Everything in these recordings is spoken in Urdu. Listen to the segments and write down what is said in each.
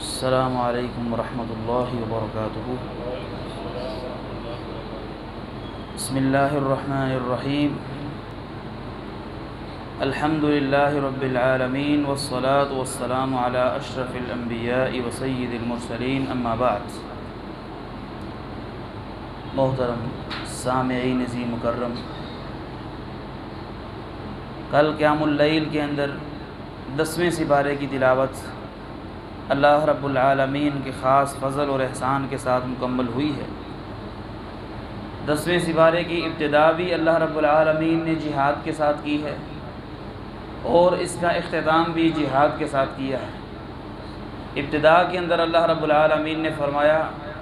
السلام علیکم ورحمۃ اللہ وبرکاتہ۔ بسم اللہ الرحمن الرحیم۔ الحمد للہ رب العالمین والصلاة والسلام علی اشرف الانبیاء وسید المرسلین، اما بعد۔ محترم سامعین عزیز مکرم، کل قیام اللیل کے اندر 10ویں سپارے کی تلاوت اللہ رب العالمین کے خاص فضل اور احسان کے ساتھ مکمل ہوئی ہے۔ 10ویں سپارے کی ابتدا بھی اللہ رب العالمین نے جہاد کے ساتھ کی ہے اور اس کا اختتام بھی جہاد کے ساتھ کیا ہے۔ ابتدا کے اندر اللہ رب العالمین نے فرمایا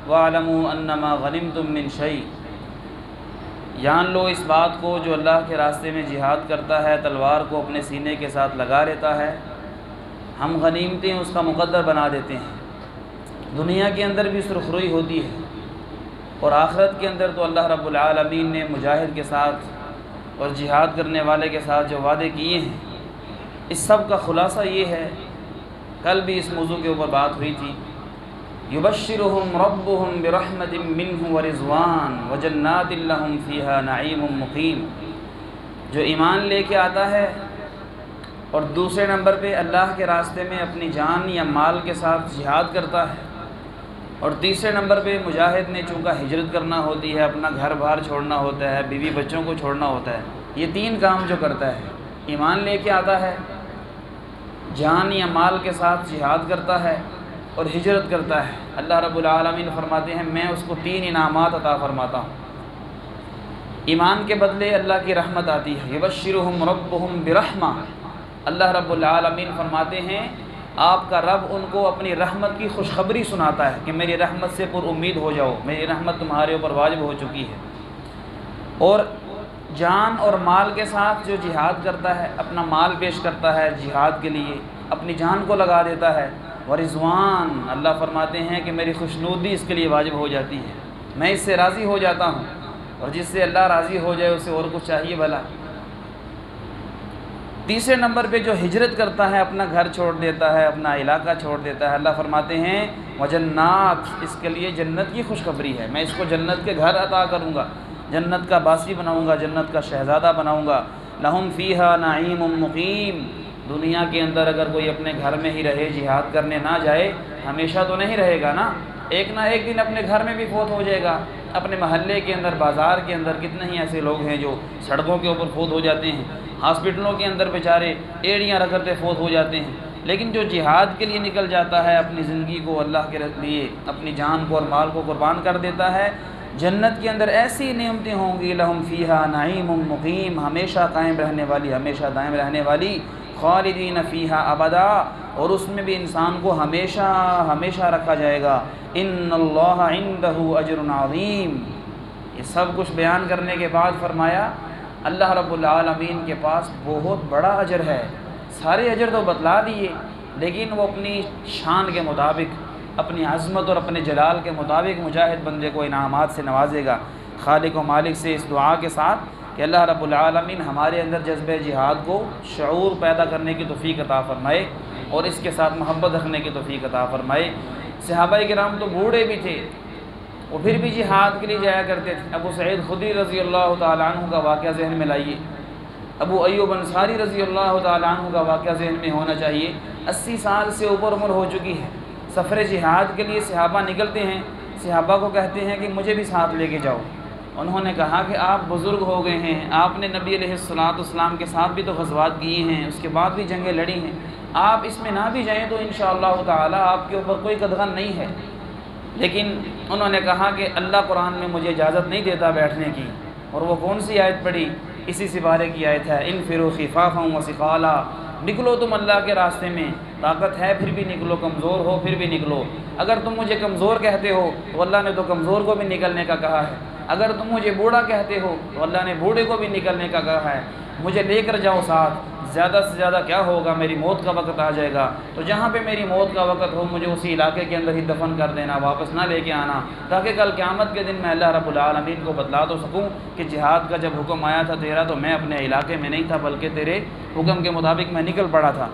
وَاعْلَمُوا أَنَّمَا غَنِمْتُم مِّن شَيْءٍ، جان لو اس بات کو جو اللہ کے راستے میں جہاد کرتا ہے، تلوار کو اپنے سینے کے ساتھ لگا لیتا ہے، ہم غنیمتیں اس کا مقدر بنا دیتے ہیں۔ دنیا کے اندر بھی سرخروئی ہوتی ہے اور آخرت کے اندر تو اللہ رب العالمین نے مجاہد کے ساتھ اور جہاد کرنے والے کے ساتھ جو وعدے کیے ہیں، اس سب کا خلاصہ یہ ہے، کل بھی اس موضوع کے اوپر بات ہوئی تھی، یبشرہم ربہم برحمت منہ ورضوان وجنات لہم فیہا نعیم مقیم۔ جو ایمان لے کے آتا ہے اور دوسرے نمبر پہ اللہ کے راستے میں اپنی جان یا مال کے ساتھ جہاد کرتا ہے، اور تیسرے نمبر پہ مجاہد نے چونکہ ہجرت کرنا ہوتی ہے، اپنا گھر بار چھوڑنا ہوتا ہے، بیوی بچوں کو چھوڑنا ہوتا ہے، یہ 3 کام جو کرتا ہے، ایمان لے کے آتا ہے، جان یا مال کے ساتھ جہاد کرتا ہے اور ہجرت کرتا ہے، اللہ رب العالمین فرماتے ہیں میں اس کو 3 انعامات عطا فرماتا ہوں۔ ایمان کے بدلے اللہ کی رحمت آتی ہے، یبشرہم ربہم برحمہ، اللہ رب العالمین فرماتے ہیں آپ کا رب ان کو اپنی رحمت کی خوشخبری سناتا ہے کہ میری رحمت سے پر امید ہو جاؤ، میری رحمت تمہارے اوپر واجب ہو چکی ہے۔ اور جان اور مال کے ساتھ جو جہاد کرتا ہے، اپنا مال پیش کرتا ہے جہاد کے لیے، اپنی جان کو لگا دیتا ہے، ورضوان، اللہ فرماتے ہیں کہ میری خوشنودی اس کے لیے واجب ہو جاتی ہے، میں اس سے راضی ہو جاتا ہوں، اور جس سے اللہ راضی ہو جائے اسے اور کچھ چاہیے بھلا۔ تیسرے نمبر پہ جو ہجرت کرتا ہے، اپنا گھر چھوڑ دیتا ہے، اپنا علاقہ چھوڑ دیتا ہے، اللہ فرماتے ہیں وجنات، اس کے لیے جنت کی خوشخبری ہے، میں اس کو جنت کے گھر عطا کروں گا، جنت کا باسی بناؤں گا، جنت کا شہزادہ بناؤں گا۔ لہم فیہا نعیم مقیم، دنیا کے اندر اگر کوئی اپنے گھر میں ہی رہے، جہاد کرنے نہ جائے، ہمیشہ تو نہیں رہے گا نا، ایک نہ ایک دن اپنے گھر میں بھی فوت ہو جائے گا۔ اپنے محلے کے اندر، بازار کے اندر کتنے ہی ایسے لوگ ہیں جو سڑکوں کے اوپر فوت ہو جاتے ہیں، ہاسپٹلوں کے اندر بیچارے ایڑیاں رگڑتے فوت ہو جاتے ہیں، لیکن جو جہاد کے لیے نکل جاتا ہے، اپنی زندگی کو اللہ کے لیے، اپنی جان کو اور مال کو قربان کر دیتا ہے، جنت کے اندر ایسی نعمتیں ہوں گی، لہم فیہا نعیم مقیم، ہمیشہ قائم رہنے والی، ہمیشہ دائم رہنے والی، خالدین فیہا ابدا، اور اس میں بھی انسان کو ہمیشہ ہمیشہ رکھا جائے گا۔ ان اللہ عندہ اجر عظیم۔ یہ سب کچھ بیان کرنے کے بعد فرمایا اللہ رب العالمین کے پاس بہت بڑا اجر ہے۔ سارے اجر تو بتلا دیے، لیکن وہ اپنی شان کے مطابق، اپنی عظمت اور اپنے جلال کے مطابق مجاہد بندے کو انعامات سے نوازے گا۔ خالق و مالک سے اس دعا کے ساتھ کہ اللہ رب العالمین ہمارے اندر جذبہ جہاد کو شعور پیدا کرنے کی توفیق عطا فرمائے اور اس کے ساتھ محبت رکھنے کی توفیق عطا فرمائے۔ صحابہ کرام تو بوڑھے بھی تھے، وہ پھر بھی جہاد کے لیے جایا کرتے تھے۔ ابو سعید خدری رضی اللہ تعالیٰ عنہ کا واقعہ ذہن میں لائیے، ابو ایوب انصاری رضی اللہ تعالیٰ عنہ کا واقعہ ذہن میں ہونا چاہیے۔ 80 سال سے اوپر عمر ہو چکی ہے، سفر جہاد کے لیے صحابہ نکلتے ہیں، صحابہ کو کہتے ہیں کہ مجھے بھی ساتھ لے کے جاؤ۔ انہوں نے کہا کہ آپ بزرگ ہو گئے ہیں، آپ نے نبی علیہ السلام کے ساتھ بھی تو غزوات کیے ہیں، اس کے بعد بھی جنگیں لڑی ہیں، آپ اس میں نہ بھی جائیں تو انشاءاللہ تعالی آپ کے اوپر کوئی قدغن نہیں ہے۔ لیکن انہوں نے کہا کہ اللہ قرآن میں مجھے اجازت نہیں دیتا بیٹھنے کی، اور وہ کون سی آیت پڑھی؟ اسی سپارے کی آیت ہے انفروا خفافا وثقالا، نکلو تم اللہ کے راستے میں، طاقت ہے پھر بھی نکلو، کمزور ہو پھر بھی نکلو۔ اگر تم مجھے کمزور کہتے ہو تو اللہ نے تو کمزور کو بھی نکلنے کا کہا ہے، اگر تم مجھے بوڑھا کہتے ہو تو اللہ نے بوڑھے کو بھی نکلنے کا کہا ہے، مجھے لے کر جاؤ ساتھ، زیادہ سے زیادہ کیا ہوگا، میری موت کا وقت آ جائے گا، تو جہاں پہ میری موت کا وقت ہو مجھے اسی علاقے کے اندر ہی دفن کر دینا، واپس نہ لے کے آنا، تاکہ کل قیامت کے دن میں اللہ رب العالمین کو بتلا تو سکوں کہ جہاد کا جب حکم آیا تھا تیرا تو میں اپنے علاقے میں نہیں تھا، بلکہ تیرے حکم کے مطابق میں نکل پڑا تھا۔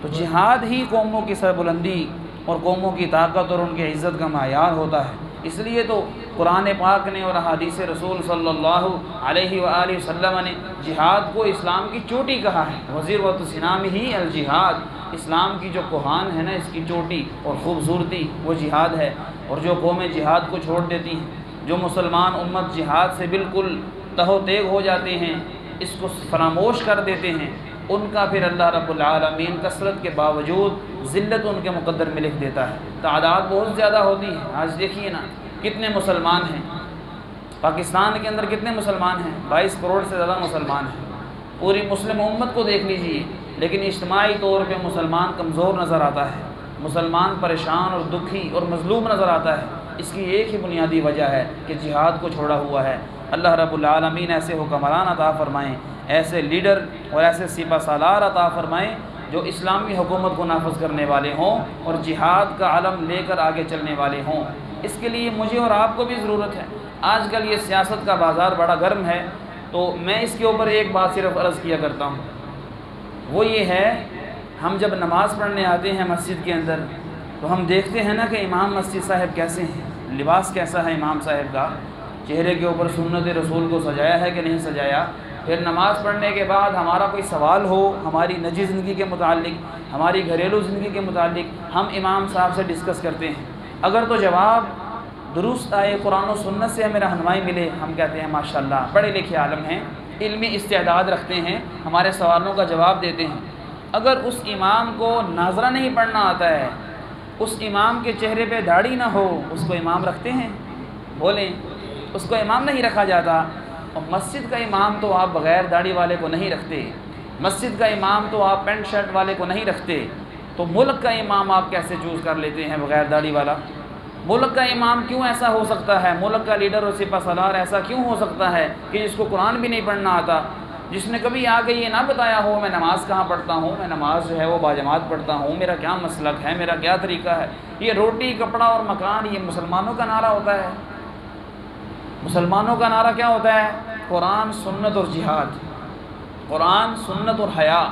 تو جہاد ہی قوموں کی سربلندی اور قوموں کی طاقت اور ان کی عزت کا معیار ہوتا ہے۔ اس لیے تو قرآن پاک نے اور احادیث رسول صلی اللہ علیہ وآلہ وسلم نے جہاد کو اسلام کی چوٹی کہا ہے۔ وزیروۃ السنام ہی الجہاد، اسلام کی جو کوہان ہے نا، اس کی چوٹی اور خوبصورتی وہ جہاد ہے۔ اور جو قومیں جہاد کو چھوڑ دیتی ہیں، جو مسلمان امت جہاد سے بالکل تہ و تیگ ہو جاتے ہیں، اس کو فراموش کر دیتے ہیں، ان کا پھر اللہ رب العالمین کثرت کے باوجود ذلت ان کے مقدر میں لکھ دیتا ہے۔ تعداد بہت زیادہ ہوتی ہے۔ آج دیکھیے نا کتنے مسلمان ہیں، پاکستان کے اندر کتنے مسلمان ہیں، 22 کروڑ سے زیادہ مسلمان ہیں۔ پوری مسلم امت کو دیکھ لیجئے، لیکن اجتماعی طور پہ مسلمان کمزور نظر آتا ہے، مسلمان پریشان اور دکھی اور مظلوم نظر آتا ہے۔ اس کی ایک ہی بنیادی وجہ ہے کہ جہاد کو چھوڑا ہوا ہے۔ اللہ رب العالمین ایسے حکمران عطا فرمائیں، ایسے لیڈر اور ایسے سپہ سالار عطا فرمائیں جو اسلامی حکومت کو نافذ کرنے والے ہوں اور جہاد کا علم لے کر آگے چلنے والے ہوں۔ اس کے لیے مجھے اور آپ کو بھی ضرورت ہے۔ آج کل یہ سیاست کا بازار بڑا گرم ہے، تو میں اس کے اوپر ایک بات صرف عرض کیا کرتا ہوں، وہ یہ ہے ہم جب نماز پڑھنے آتے ہیں مسجد کے اندر تو ہم دیکھتے ہیں نا کہ امام مسجد صاحب کیسے ہیں، لباس کیسا ہے امام صاحب کا، چہرے کے اوپر سنت رسول کو سجایا ہے کہ نہیں سجایا۔ پھر نماز پڑھنے کے بعد ہمارا کوئی سوال ہو ہماری نجی زندگی کے متعلق، ہماری گھریلو زندگی کے متعلق، ہم امام صاحب سے ڈسکس کرتے ہیں۔ اگر تو جواب درست آئے، قرآن و سنت سے ہمیں رہنمائی ملے، ہم کہتے ہیں ماشاءاللہ پڑھے لکھے عالم ہیں، علمی استعداد رکھتے ہیں، ہمارے سوالوں کا جواب دیتے ہیں۔ اگر اس امام کو ناظرہ نہیں پڑھنا آتا ہے، اس امام کے چہرے پہ داڑھی نہ ہو، اس کو امام رکھتے ہیں؟ بولیں، اس کو امام نہیں رکھا جاتا۔ اور مسجد کا امام تو آپ بغیر داڑھی والے کو نہیں رکھتے، مسجد کا امام تو آپ پینٹ شرٹ والے کو نہیں رکھتے، تو ملک کا امام آپ کیسے چوز کر لیتے ہیں بغیر داڑھی والا؟ ملک کا امام کیوں ایسا ہو سکتا ہے، ملک کا لیڈر اور سپہ سالار ایسا کیوں ہو سکتا ہے کہ جس کو قرآن بھی نہیں پڑھنا آتا، جس نے کبھی آگے یہ نہ بتایا ہو میں نماز کہاں پڑھتا ہوں، میں نماز جو ہے وہ باجماعت پڑھتا ہوں، میرا کیا مسلک ہے، میرا کیا طریقہ ہے۔ یہ روٹی کپڑا اور مکان یہ مسلمانوں کا نعرہ ہوتا ہے۔ مسلمانوں کا نعرہ کیا ہوتا ہے؟ قرآن، سنت اور جہاد، قرآن، سنت اور حیا۔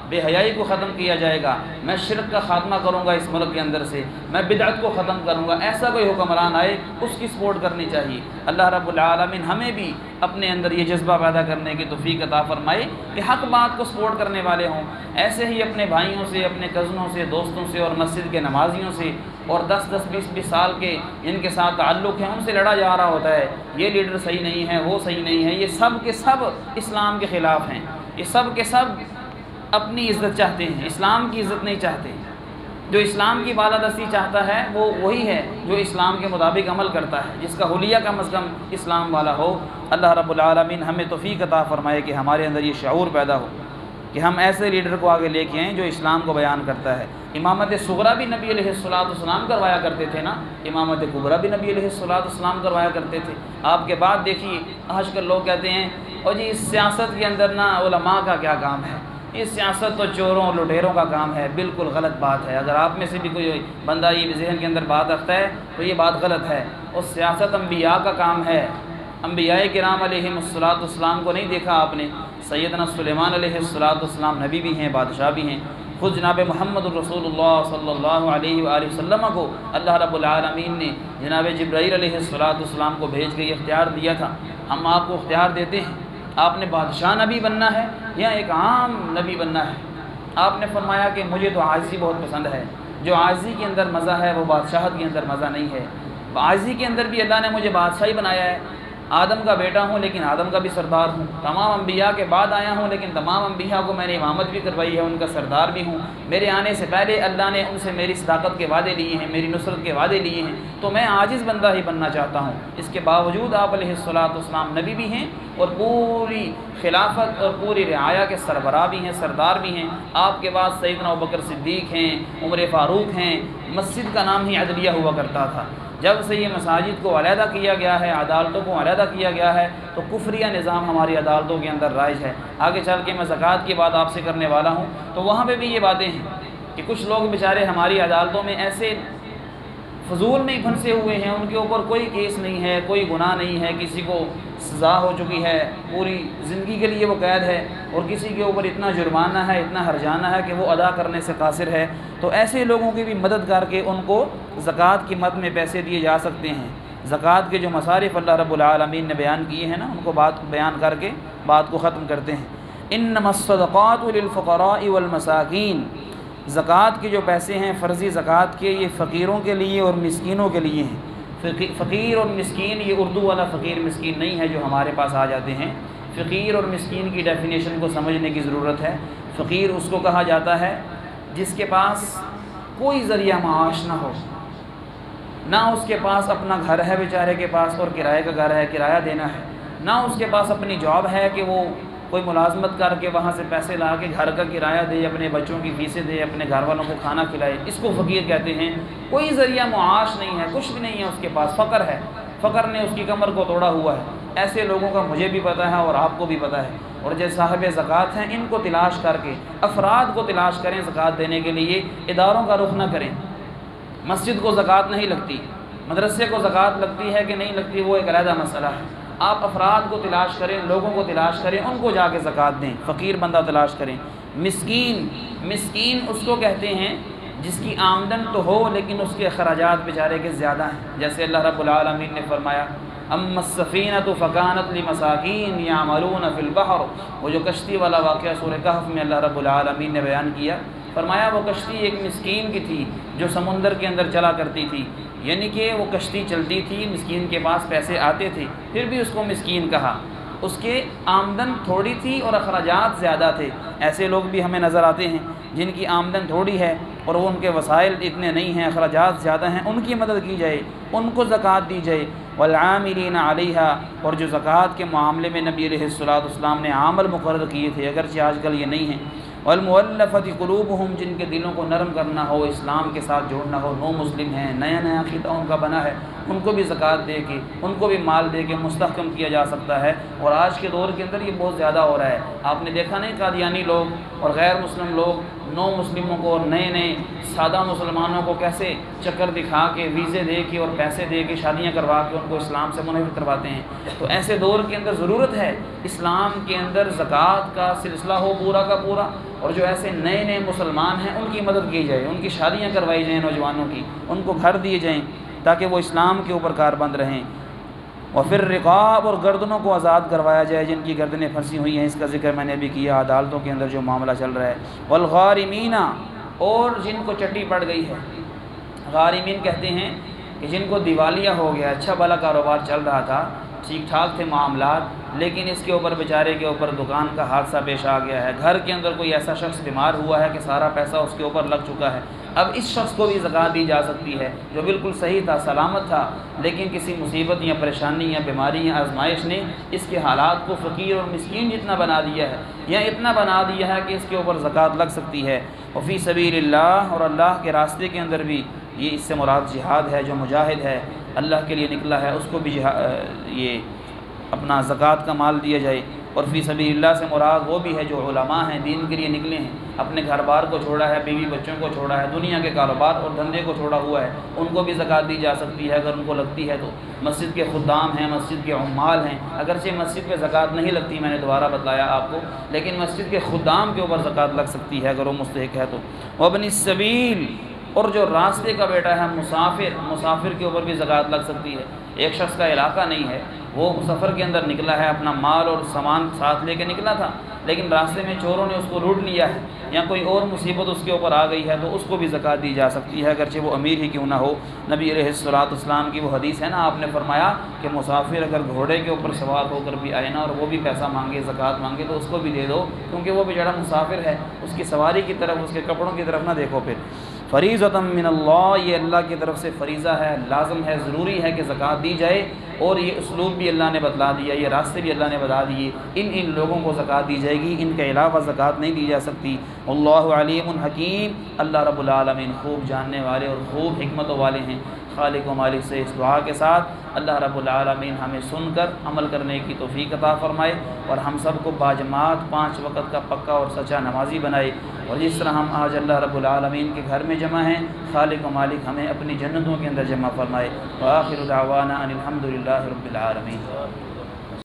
بے حیائی کو ختم کیا جائے گا، میں شرک کا خاتمہ کروں گا اس ملک کے اندر سے، میں بدعت کو ختم کروں گا۔ ایسا کوئی حکمران آئے اس کی سپورٹ کرنی چاہیے۔ اللہ رب العالمین ہمیں بھی اپنے اندر یہ جذبہ پیدا کرنے کی توفیق عطا فرمائے کہ حق بات کو سپورٹ کرنے والے ہوں۔ ایسے ہی اپنے بھائیوں سے، اپنے کزنوں سے، دوستوں سے اور مسجد کے نمازیوں سے اور 10-10 20-20 سال کے جن کے ساتھ تعلق ہے ان سے لڑا جا رہا ہوتا ہے، یہ لیڈر صحیح نہیں ہے، وہ صحیح نہیں ہے، یہ سب کے سب اسلام کے خلاف ہیں، یہ سب کے سب اپنی عزت چاہتے ہیں، اسلام کی عزت نہیں چاہتے۔ جو اسلام کی بالادستی چاہتا ہے وہ وہی ہے جو اسلام کے مطابق عمل کرتا ہے، جس کا حلیہ کم از کم اسلام والا ہو۔ اللہ رب العالمین ہمیں توفیق عطا فرمائے کہ ہمارے اندر یہ شعور پیدا ہو کہ ہم ایسے لیڈر کو آگے لے کے آئیں جو اسلام کو بیان کرتا ہے۔ امامت صغریٰ بھی نبی علیہ السلام کروایا کرتے تھے نا، امامت کبریٰ بھی نبی علیہ السلام کروایا کرتے تھے۔ آپ کے بعد دیکھیے آج کل لوگ کہتے ہیں اور جی اس سیاست کے اندر نا علماء کا کیا کام ہے، یہ سیاست تو چوروں اور لٹیروں کا کام ہے۔ بالکل غلط بات ہے۔ اگر آپ میں سے بھی کوئی بندہ یہ ذہن کے اندر بات رکھتا ہے تو یہ بات غلط ہے۔ اور سیاست انبیاء کا کام ہے۔ انبیاء کرام علیہ السلام کو نہیں دیکھا آپ نے؟ سیدنا سلیمان علیہ السلام نبی بھی ہیں، بادشاہ بھی ہیں۔ خود جناب محمد الرسول اللہ صلی اللہ علیہ وآلہ وسلم کو اللہ رب العالمین نے جناب جبرائیل علیہ السلام کو بھیج کے یہ اختیار دیا تھا۔ ہم آپ کو اختیار دیتے ہیں، آپ نے بادشاہ نبی بننا ہے یا ایک عام نبی بننا ہے؟ آپ نے فرمایا کہ مجھے تو عاجزی بہت پسند ہے، جو عاجزی کے اندر مزہ ہے وہ بادشاہت کے اندر مزہ نہیں ہے۔ عاجزی کے اندر بھی اللہ نے مجھے بادشاہی بنایا ہے۔ آدم کا بیٹا ہوں لیکن آدم کا بھی سردار ہوں، تمام انبیاء کے بعد آیا ہوں لیکن تمام انبیاء کو میں نے امامت بھی کروائی ہے، ان کا سردار بھی ہوں۔ میرے آنے سے پہلے اللہ نے ان سے میری صداقت کے وعدے لیے ہیں، میری نصرت کے وعدے لیے ہیں، تو میں عاجز بندہ ہی بننا چاہتا ہوں۔ اس کے باوجود آپ علیہ السلام نبی بھی ہیں اور پوری خلافت اور پوری رعایا کے سربراہ بھی ہیں، سردار بھی ہیں۔ آپ کے بعد سیدنا ابوبکر صدیق ہیں، عمر فاروق ہیں۔ مسجد کا نام ہی عدلیہ ہوا کرتا تھا۔ جب سے یہ مساجد کو علیحدہ کیا گیا ہے، عدالتوں کو علیحدہ کیا گیا ہے، تو کفریہ نظام ہماری عدالتوں کے اندر رائج ہے۔ آگے چل کے میں زکوٰۃ کی بات آپ سے کرنے والا ہوں، تو وہاں پہ بھی یہ باتیں ہیں کہ کچھ لوگ بیچارے ہماری عدالتوں میں ایسے فضول میں ہی پھنسے ہوئے ہیں، ان کے اوپر کوئی کیس نہیں ہے، کوئی گناہ نہیں ہے، کسی کو سزا ہو چکی ہے، پوری زندگی کے لیے وہ قید ہے، اور کسی کے اوپر اتنا جرمانہ ہے، اتنا ہرجانہ ہے کہ وہ ادا کرنے سے قاصر ہے، تو ایسے لوگوں کی بھی مدد کر کے ان کو زکوٰۃ کی مد میں پیسے دیے جا سکتے ہیں۔ زکوٰۃ کے جو مصارف اللہ رب العالمین نے بیان کیے ہیں نا، ان کو بات بیان کر کے بات کو ختم کرتے ہیں۔ انما الصدقات للفقراء والمساکین، زکوٰۃ کے جو پیسے ہیں فرضی زکوٰۃ کے، یہ فقیروں کے لیے اور مسکینوں کے لیے ہیں۔ فقیر اور مسکین، یہ اردو والا فقیر مسکین نہیں ہے جو ہمارے پاس آ جاتے ہیں۔ فقیر اور مسکین کی ڈیفینیشن کو سمجھنے کی ضرورت ہے۔ فقیر اس کو کہا جاتا ہے جس کے پاس کوئی ذریعہ معاش نہ ہو، نہ اس کے پاس اپنا گھر ہے بیچارے کے پاس اور کرائے کا گھر ہے، کرایہ دینا ہے، نہ اس کے پاس اپنی جاب ہے کہ وہ کوئی ملازمت کر کے وہاں سے پیسے لا کے گھر کا کرایہ دے، اپنے بچوں کی فیسیں دے، اپنے گھر والوں کو کھانا کھلائے، اس کو فقیر کہتے ہیں۔ کوئی ذریعہ معاش نہیں ہے، کچھ بھی نہیں ہے اس کے پاس، فقر ہے، فقر نے اس کی کمر کو توڑا ہوا ہے۔ ایسے لوگوں کا مجھے بھی پتہ ہے اور آپ کو بھی پتہ ہے، اور جو صاحب زکوٰۃ ہیں ان کو تلاش کر کے، افراد کو تلاش کریں زکوٰۃ دینے کے لیے، اداروں کا رخ نہ کریں۔ مسجد کو زکوٰۃ نہیں لگتی، مدرسے کو زکوٰۃ لگتی ہے کہ نہیں لگتی وہ ایک علیحدہ مسئلہ ہے۔ آپ افراد کو تلاش کریں، لوگوں کو تلاش کریں، ان کو جا کے زکوٰۃ دیں، فقیر بندہ تلاش کریں۔ مسکین، مسکین اس کو کہتے ہیں جس کی آمدن تو ہو لیکن اس کے اخراجات بیچارے کے زیادہ ہیں، جیسے اللہ رب العالمین نے فرمایا اما السفینۃ فکانت لمساکین یعملون فی البحر، وہ جو کشتی والا واقعہ سورہ کہف میں اللہ رب العالمین نے بیان کیا، فرمایا وہ کشتی ایک مسکین کی تھی جو سمندر کے اندر چلا کرتی تھی، یعنی کہ وہ کشتی چلتی تھی، مسکین کے پاس پیسے آتے تھے، پھر بھی اس کو مسکین کہا، اس کے آمدن تھوڑی تھی اور اخراجات زیادہ تھے۔ ایسے لوگ بھی ہمیں نظر آتے ہیں جن کی آمدن تھوڑی ہے اور وہ ان کے وسائل اتنے نہیں ہیں، اخراجات زیادہ ہیں، ان کی مدد کی جائے، ان کو زکوٰۃ دی جائے۔ والعاملین علیہا، اور جو زکوٰۃ کے معاملے میں نبی علیہ الصلوۃ والسلام نے عامل مقرر کیے تھے، اگرچہ آج کل یہ نہیں ہیں۔ والمؤلفۃ قلوبہم، جن کے دلوں کو نرم کرنا ہو، اسلام کے ساتھ جوڑنا ہو، نو مسلم ہیں، نیا نیا عقیدہ ان کا بنا ہے، ان کو بھی زکوٰۃ دے کے، ان کو بھی مال دے کے مستحکم کیا جا سکتا ہے۔ اور آج کے دور کے اندر یہ بہت زیادہ ہو رہا ہے، آپ نے دیکھا نہیں قادیانی لوگ اور غیر مسلم لوگ نو مسلموں کو اور نئے نئے سادہ مسلمانوں کو کیسے چکر دکھا کے، ویزے دے کے اور پیسے دے کے شادیاں کروا کے ان کو اسلام سے منحرف کرواتے ہیں۔ تو ایسے دور کے اندر ضرورت ہے اسلام کے اندر زکوٰۃ کا سلسلہ ہو پورا کا پورا، اور جو ایسے نئے نئے مسلمان ہیں ان کی مدد کی جائے، ان کی شادیاں کروائی جائیں نوجوانوں کی، ان کو گھر دیے جائیں تاکہ وہ اسلام کے اوپر کاربند رہیں۔ وفر رقاب، اور گردنوں کو آزاد کروایا جائے جن کی گردنیں پھنسی ہوئی ہیں، اس کا ذکر میں نے بھی کیا، عدالتوں کے اندر جو معاملہ چل رہا ہے۔ والغارمین، اور جن کو چٹی پڑ گئی ہے، غارمین کہتے ہیں کہ جن کو دیوالیہ ہو گیا، اچھا بھلا کاروبار چل رہا تھا، ٹھیک ٹھاک تھے معاملات، لیکن اس کے اوپر بیچارے کے اوپر دکان کا حادثہ پیش آ گیا ہے، گھر کے اندر کوئی ایسا شخص بیمار ہوا ہے کہ سارا پیسہ اس کے اوپر لگ چکا ہے، اب اس شخص کو بھی زکوٰۃ دی جا سکتی ہے جو بالکل صحیح تھا، سلامت تھا، لیکن کسی مصیبت یا پریشانی یا بیماری یا آزمائش نے اس کے حالات کو فقیر اور مسکین جتنا بنا دیا ہے، یا اتنا بنا دیا ہے کہ اس کے اوپر زکوٰۃ لگ سکتی ہے۔ وفی سبیل اللہ، اور اللہ کے راستے کے اندر بھی، یہ اس سے مراد جہاد ہے، جو مجاہد ہے اللہ کے لیے نکلا ہے اس کو بھی یہ اپنا زکوٰۃ کا مال دیا جائے۔ اور فی سبیل اللہ سے مراد وہ بھی ہے جو علماء ہیں، دین کے لیے نکلے ہیں، اپنے گھر بار کو چھوڑا ہے، بیوی بچوں کو چھوڑا ہے، دنیا کے کاروبار اور دھندے کو چھوڑا ہوا ہے، ان کو بھی زکوٰۃ دی جا سکتی ہے اگر ان کو لگتی ہے تو۔ مسجد کے خدام ہیں، مسجد کے عمال ہیں، اگرچہ مسجد پہ زکوٰۃ نہیں لگتی، میں نے دوبارہ بتلایا آپ کو، لیکن مسجد کے خدام کے اوپر زکوٰۃ لگ سکتی ہے اگر وہ مستحق ہے تو۔ وابن السبیل، اور جو راستے کا بیٹا ہے، مسافر کے اوپر بھی زکوٰۃ لگ سکتی ہے۔ ایک شخص کا علاقہ نہیں ہے، وہ سفر کے اندر نکلا ہے، اپنا مال اور سامان ساتھ لے کے نکلا تھا، لیکن راستے میں چوروں نے اس کو لوٹ لیا ہے یا کوئی اور مصیبت اس کے اوپر آ گئی ہے تو اس کو بھی زکوٰۃ دی جا سکتی ہے، اگرچہ وہ امیر ہی کیوں نہ ہو۔ نبی علیہ الصلوۃ والسلام کی وہ حدیث ہے نا، آپ نے فرمایا کہ مسافر اگر گھوڑے کے اوپر سوار ہو کر بھی آئے نا اور وہ بھی پیسہ مانگے، زکوٰۃ مانگے، تو اس کو بھی دے دو، کیونکہ وہ بیچارہ مسافر ہے، اس کی سواری کی طرف، اس کے کپڑوں کی طرف نہ دیکھو۔ پھر فریضۃ من اللہ، یہ اللہ کی طرف سے فریضہ ہے، لازم ہے، ضروری ہے کہ زکوٰۃ دی جائے، اور یہ اسلوب بھی اللہ نے بتلا دیا، یہ راستے بھی اللہ نے بتا دیے، ان لوگوں کو زکوٰۃ دی جائے گی، ان کے علاوہ زکوٰۃ نہیں دی جا سکتی۔ اللہ علیم حکیم، اللہ رب العالمین خوب جاننے والے اور خوب حکمتوں والے ہیں۔ خالق و مالک سے اس دعا کے ساتھ اللہ رب العالمین ہمیں سن کر عمل کرنے کی توفیق عطا فرمائے اور ہم سب کو باجماعت 5 وقت کا پکا اور سچا نمازی بنائے، اور جس طرح ہم آج اللہ رب العالمین کے گھر میں جمع ہیں، خالق و مالک ہمیں اپنی جنتوں کے اندر جمع فرمائے۔ وآخر دعوانا ان الحمد للہ رب العالمین۔